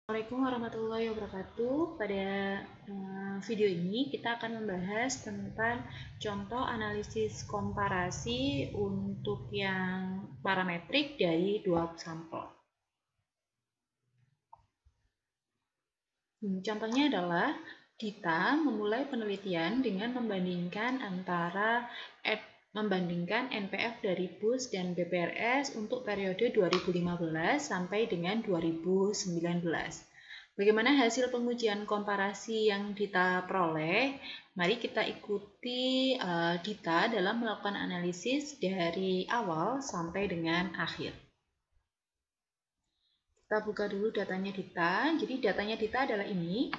Assalamualaikum warahmatullahi wabarakatuh. Pada video ini kita akan membahas tentang contoh analisis komparasi untuk yang parametrik dari dua sampel. Contohnya adalah Dita memulai penelitian dengan membandingkan NPF dari BUS dan BPRS untuk periode 2015 sampai dengan 2019. Bagaimana hasil pengujian komparasi yang Dita peroleh? Mari kita ikuti Dita dalam melakukan analisis dari awal sampai dengan akhir. Kita buka dulu datanya Dita. Jadi datanya Dita adalah ini.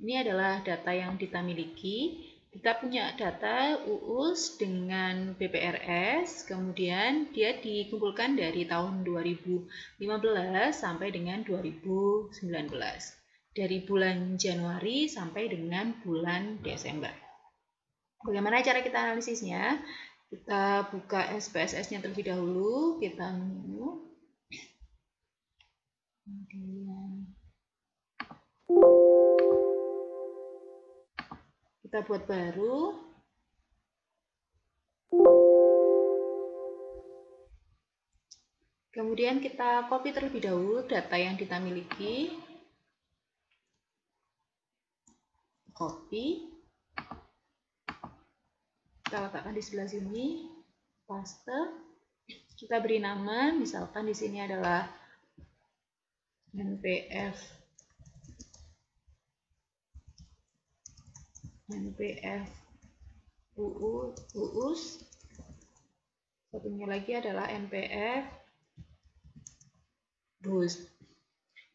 Ini adalah data yang Dita miliki. Kita punya data UUS dengan BPRS, kemudian dia dikumpulkan dari tahun 2015 sampai dengan 2019. Dari bulan Januari sampai dengan bulan Desember. Bagaimana cara kita analisisnya? Kita buka SPSS-nya terlebih dahulu, kita kita buat baru. Kemudian kita copy terlebih dahulu data yang kita miliki. Copy. Kita letakkan di sebelah sini. Paste. Kita beri nama, misalkan di sini adalah NPF UUS. Satunya lagi adalah NPF BUS.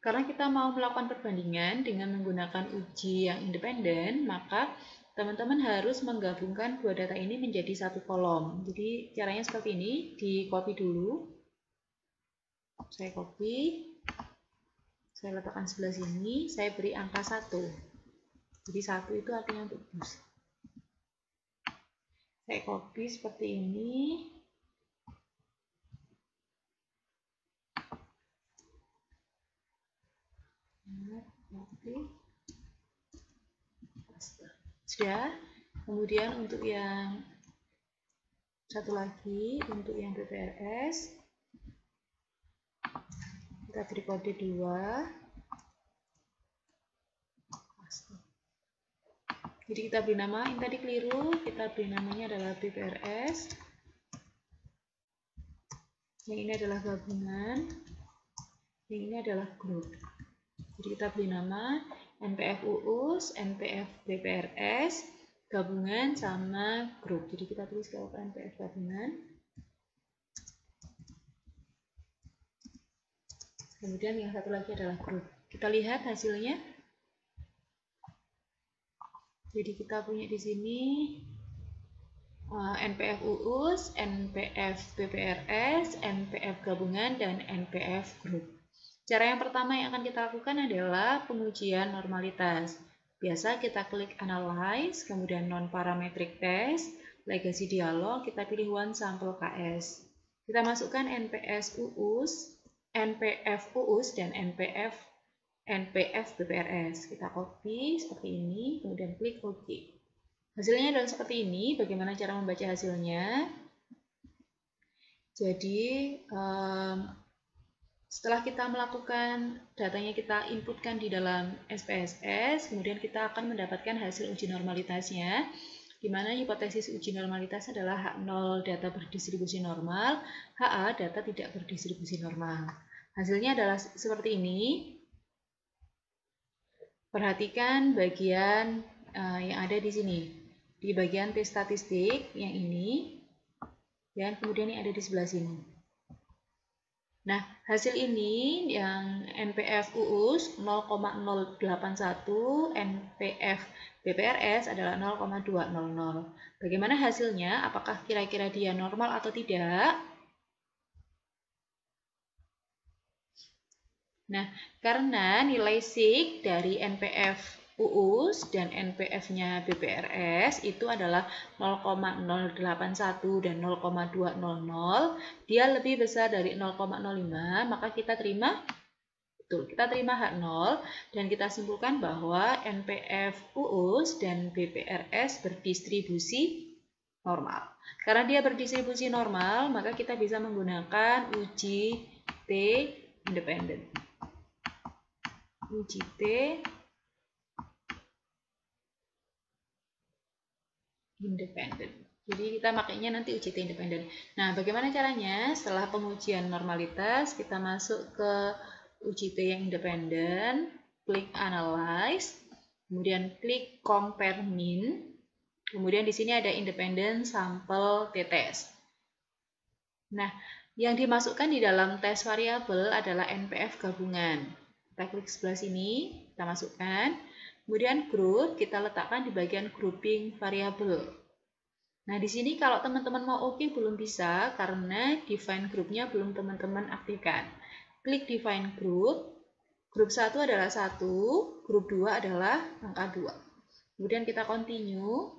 Karena kita mau melakukan perbandingan dengan menggunakan uji yang independen, maka teman-teman harus menggabungkan dua data ini menjadi satu kolom. Jadi caranya seperti ini, di copy dulu. Saya copy. Saya letakkan sebelah sini, saya beri angka 1. Jadi 1 itu artinya untuk BUS. Saya copy seperti ini. Sudah. Kemudian untuk yang satu lagi, untuk yang BPRS, kita beri kode 2. Jadi kita beri nama, ini tadi keliru, kita beri namanya adalah BPRS. Yang ini adalah gabungan, yang ini adalah grup. Jadi kita beri nama NPF UUS, NPF BPRS, gabungan sama grup. Jadi kita tulis kalau NPF gabungan. Kemudian yang satu lagi adalah grup. Kita lihat hasilnya. Jadi kita punya di sini NPF UUS, NPF BPRS, NPF gabungan, dan NPF grup. Cara yang pertama yang akan kita lakukan adalah pengujian normalitas. Biasa kita klik Analyze, kemudian Non-Parametric Test, Legacy Dialog, kita pilih One Sample KS. Kita masukkan NPF UUS, dan NPF BPRS. Kita copy seperti ini, kemudian klik OK. Hasilnya adalah seperti ini. Bagaimana cara membaca hasilnya? Jadi, setelah kita melakukan datanya, kita inputkan di dalam SPSS, kemudian kita akan mendapatkan hasil uji normalitasnya, di mana hipotesis uji normalitas adalah H0 data berdistribusi normal, HA data tidak berdistribusi normal. Hasilnya adalah seperti ini. Perhatikan bagian yang ada di sini. Di bagian T statistik yang ini, dan kemudian yang ada di sebelah sini. Nah, hasil ini yang NPF UUS 0,081, NPF BPRS adalah 0,200. Bagaimana hasilnya? Apakah kira-kira dia normal atau tidak? Nah, karena nilai sig dari NPF UUS dan NPF-nya BPRS itu adalah 0,081 dan 0,200, dia lebih besar dari 0,05, maka kita terima Betul, kita terima H0 dan kita simpulkan bahwa NPF UUS dan BPRS berdistribusi normal. Karena dia berdistribusi normal, maka kita bisa menggunakan uji T independen. Uji T independen. Jadi kita makainya nanti uji T independen. Nah, bagaimana caranya? Setelah pengujian normalitas, kita masuk ke uji T yang independen, klik Analyze, kemudian klik Compare Mean, kemudian di sini ada Independent Sample T-Test. Nah, yang dimasukkan di dalam tes variabel adalah NPF gabungan. Kita klik sebelah sini, kita masukkan, kemudian group kita letakkan di bagian grouping variabel. Nah, di sini kalau teman-teman mau oke belum bisa karena define groupnya belum teman-teman aktifkan. Klik define group. Grup 1 adalah 1, grup 2 adalah angka 2. Kemudian kita continue.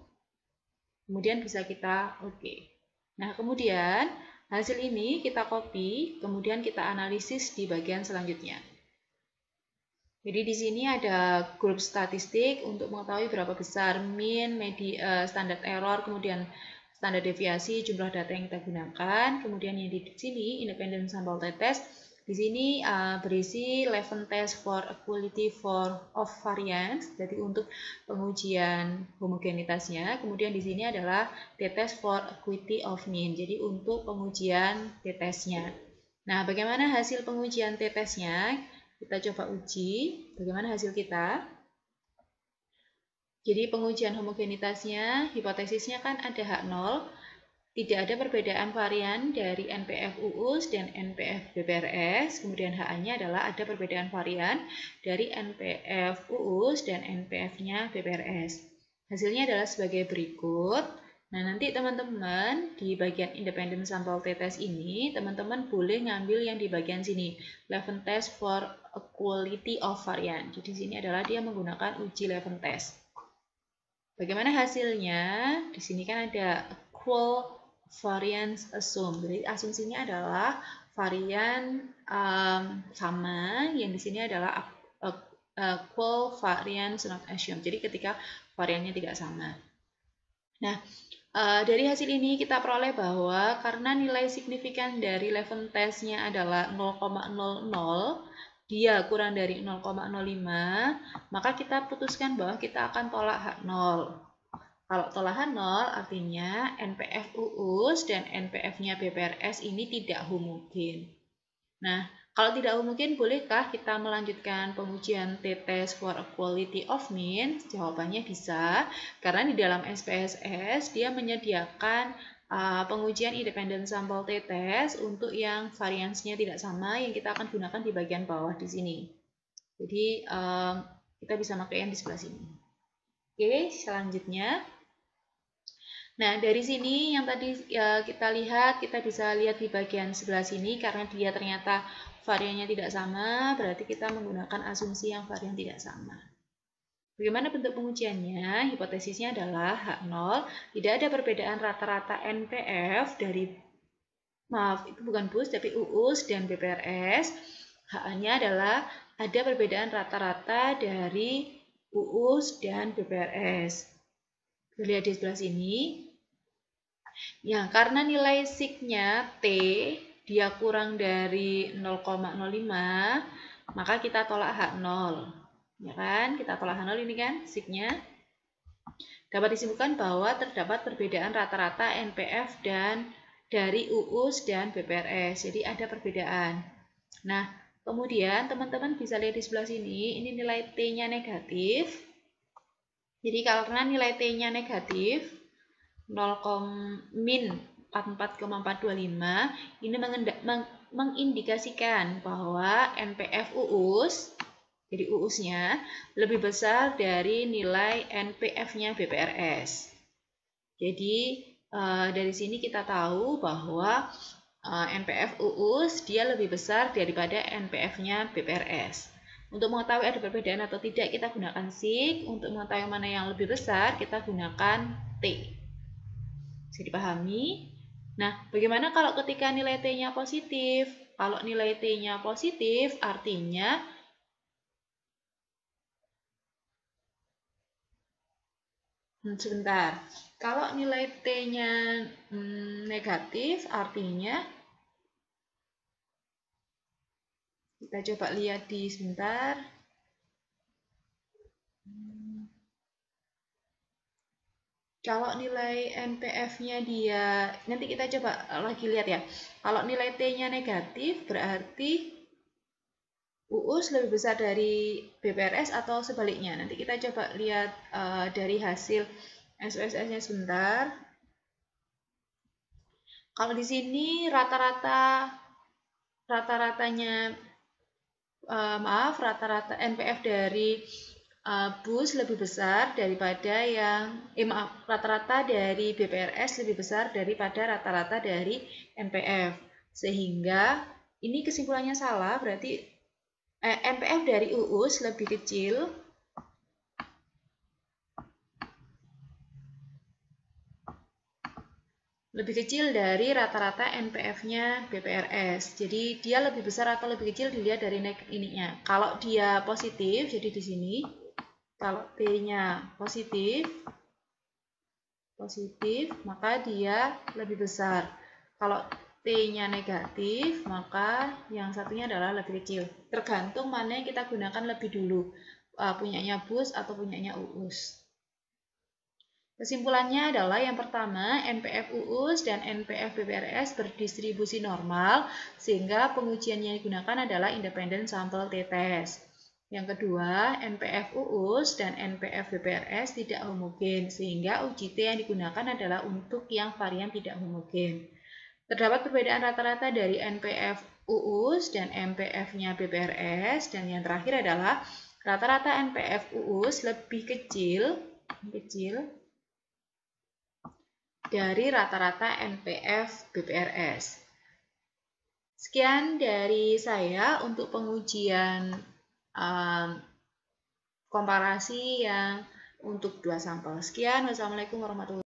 Kemudian bisa kita oke. Nah, kemudian hasil ini kita copy, kemudian kita analisis di bagian selanjutnya. Jadi di sini ada grup statistik untuk mengetahui berapa besar mean, standar error, kemudian standar deviasi, jumlah data yang kita gunakan. Kemudian yang di sini independent sample t-test. Di sini berisi 11 test for equality of variance. Jadi untuk pengujian homogenitasnya. Kemudian di sini adalah t-test for equity of mean. Jadi untuk pengujian t-testnya. Nah, bagaimana hasil pengujian t-testnya? Kita coba uji bagaimana hasil kita. Jadi pengujian homogenitasnya, hipotesisnya kan ada H0, tidak ada perbedaan varian dari NPF UUS dan NPF BPRS, kemudian HA-nya adalah ada perbedaan varian dari NPF UUS dan NPF-nya BPRS. Hasilnya adalah sebagai berikut. Nah, nanti teman-teman di bagian independent sample t-test ini, teman-teman boleh ngambil yang di bagian sini, 11 test for equality of variance. Jadi di sini adalah dia menggunakan uji 11 test. Bagaimana hasilnya? Di sini kan ada equal variance assume. Jadi asumsinya adalah varian sama, yang di sini adalah equal variance not assumed. Jadi ketika variannya tidak sama. Nah, dari hasil ini kita peroleh bahwa karena nilai signifikan dari 11 testnya adalah 0,00, dia kurang dari 0,05, maka kita putuskan bahwa kita akan tolak H0. Kalau tolak H0 artinya NPF UUS dan NPF-nya BPRS ini tidak homogen. Nah, kalau tidak homogen, bolehkah kita melanjutkan pengujian t-test for equality of mean? Jawabannya bisa, karena di dalam SPSS dia menyediakan pengujian independent sample t-test untuk yang variansnya tidak sama, yang kita akan gunakan di bagian bawah di sini. Jadi kita bisa pakai yang di sebelah sini. Oke, selanjutnya. Nah, dari sini yang tadi kita lihat, kita bisa lihat di bagian sebelah sini karena dia ternyata variannya tidak sama, berarti kita menggunakan asumsi yang varian tidak sama. Bagaimana bentuk pengujiannya? Hipotesisnya adalah H0, tidak ada perbedaan rata-rata NPF dari, maaf, itu bukan BUS, tapi UUS dan BPRS. H-nya adalah ada perbedaan rata-rata dari UUS dan BPRS. Kita lihat di sebelah sini. Ya, karena nilai sig-nya T dia kurang dari 0,05, maka kita tolak H0. Ya kan? Kita tolak H0 ini kan sig-nya. Dapat disimpulkan bahwa terdapat perbedaan rata-rata NPF dan dari UUS dan BPRS. Jadi ada perbedaan. Nah, kemudian teman-teman bisa lihat di sebelah sini, ini nilai T-nya negatif. Jadi karena nilai T-nya negatif, min 44,425 ini mengindikasikan bahwa NPF UUS, jadi UUS-nya lebih besar dari nilai NPF-nya BPRS. Jadi dari sini kita tahu bahwa NPF UUS dia lebih besar daripada NPF-nya BPRS. Untuk mengetahui ada perbedaan atau tidak, kita gunakan sig. Untuk mengetahui mana yang lebih besar, kita gunakan T. Bisa dipahami? Nah, bagaimana kalau ketika nilai T-nya positif? Kalau nilai T-nya positif, artinya Sebentar. Kalau nilai T-nya negatif, artinya kita coba lihat di sebentar. Kalau nilai NPF-nya dia, nanti kita coba lagi lihat ya. Kalau nilai T-nya negatif, berarti UUS lebih besar dari BPRS atau sebaliknya. Nanti kita coba lihat dari hasil SPSS-nya sebentar. Kalau di sini rata-ratanya rata-rata NPF dari BUS lebih besar daripada rata-rata dari BPRS lebih besar daripada rata-rata dari NPF. Sehingga ini kesimpulannya salah, berarti NPF dari UUS lebih kecil dari rata-rata NPF-nya BPRS. Jadi dia lebih besar atau lebih kecil dilihat dari ininya. Kalau dia positif, jadi di sini kalau T-nya positif, maka dia lebih besar. Kalau T-nya negatif, maka yang satunya adalah lebih kecil. Tergantung mana yang kita gunakan lebih dulu, punyanya BUS atau punyanya UUS. Kesimpulannya adalah yang pertama, NPF UUS dan NPF BPRS berdistribusi normal, sehingga pengujian yang digunakan adalah independent sample t-test. Yang kedua, NPF UUS dan NPF BPRS tidak homogen, sehingga uji T yang digunakan adalah untuk yang varian tidak homogen. Terdapat perbedaan rata-rata dari NPF UUS dan NPF-nya BPRS, dan yang terakhir adalah rata-rata NPF UUS lebih kecil dari rata-rata NPF BPRS. Sekian dari saya untuk pengujian komparasi yang untuk 2 sampel. Sekian, wassalamualaikum warahmatullahi wabarakatuh.